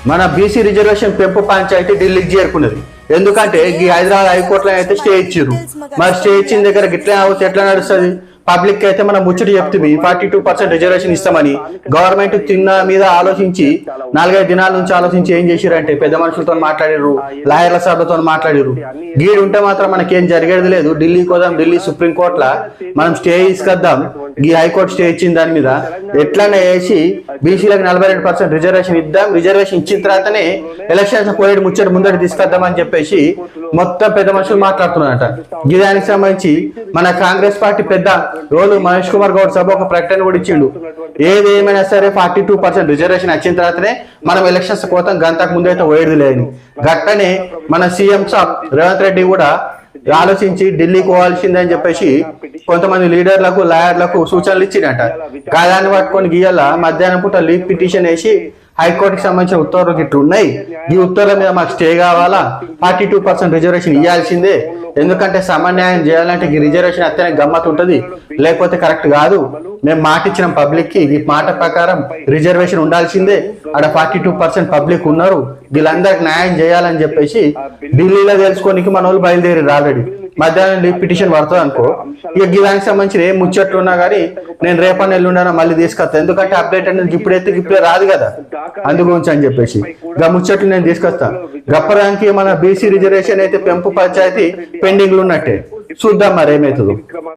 మన BC reservation పెంపు పంచాయతీ ఢిల్లీకి చేరుకున్నది. ఎందుకంటే ఈ హైదరాబాద్ హైకోర్టులో అయితే స్టే ఇచ్చారు. మరి స్టే ఇచ్చిన దగ్గర గిట్లా అవుతే ఎట్లా నడుస్తుంది? పబ్లిక్ అయితే మనం ముచ్చట చెప్తుంది 42% రిజర్వేషన్ ఇస్తామని. గవర్నమెంట్ తిన్న మీద ఆలోచించి 4-5 దినాల నుంచి ఆలోచించి ఏం చేశారంటే పెద్ద మనుషులతో మాట్లాడారు, లాయర్ల సభలతో మాట్లాడారు. గీడు ఉంటే మాత్రం మనకేం జరిగేది లేదు. ఢిల్లీకి పోదాం, ఢిల్లీ సుప్రీంకోర్టులో మనం స్టే తీసుకొద్దాం. ఈ హైకోర్టు స్టే ఇచ్చిన దాని మీద ఎట్లనే వేసి బీసీలకు 42% రిజర్వేషన్ ఇద్దాం. రిజర్వేషన్ ఇచ్చిన తర్వాతనే ఎలక్షన్స్ పోయేది ముచ్చట ముందర తీసుకొద్దామని చెప్పేసి మొత్తం పెద్ద మనుషులు మాట్లాడుతున్నారట. ఈ దానికి సంబంధించి మన కాంగ్రెస్ పార్టీ పెద్ద రోజు మహేష్ కుమార్ గౌడ్ సభ ఒక ప్రకటన కూడా ఇచ్చిండు. ఏది ఏమైనా సరే 42% రిజర్వేషన్ వచ్చిన తర్వాతనే మనం ఎలక్షన్స్ పోతాం, గంటకు ముందు అయితే పోయేది లేని. గట్టనే మన సీఎం సాబ్ రేవంత్ రెడ్డి కూడా ఆలోచించి ఢిల్లీకి పోవాల్సిందని చెప్పేసి కొంతమంది లీడర్లకు లాయర్లకు సూచనలు ఇచ్చినట. గాయాన్ని పట్టుకొని గీయాల మధ్యాహ్నం పూట లీవ్ పిటిషన్ వేసి హైకోర్టుకి సంబంధించిన ఉత్తర్వులు గిట్లు ఉన్నాయి. ఈ ఉత్తర్వుల మీద మాకు స్టే కావాలా, 42% రిజర్వేషన్ ఇవ్వాల్సిందే. ఎందుకంటే సమన్యాయం చేయాలంటే ఈ రిజర్వేషన్ అత్యనే గమ్మత్ ఉంటుంది, లేకపోతే కరెక్ట్ కాదు. మేము మాట ఇచ్చినాం పబ్లిక్ కి, ఈ మాట ప్రకారం రిజర్వేషన్ ఉండాల్సిందే. ఆడ 42% పబ్లిక్ ఉన్నారు, వీళ్ళందరికి న్యాయం చేయాలని చెప్పేసి ఢిల్లీలో తెలుసుకోనికి మన వాళ్ళు బయలుదేరారు ఆల్రెడీ. మధ్యాహ్నం లీవ్ పిటిషన్ పడుతుంది అనుకో, ఇక దానికి సంబంధించిన ఏం ముచ్చట్లు ఉన్నా కానీ నేను రేపన్న ఎల్లుండా మళ్ళీ తీసుకొస్తాను. ఎందుకంటే అప్డేట్ అనేది ఇప్పుడే రాదు కదా, అందుగురించి అని చెప్పేసి గా ముచ్చట్లు నేను తీసుకొస్తాను. గప్పరానికి మన బీసీ రిజర్వేషన్ అయితే పెంపు పంచాయతీ పెండింగ్లు ఉన్నట్టే. చూద్దాం మరి ఏమవుతుందో.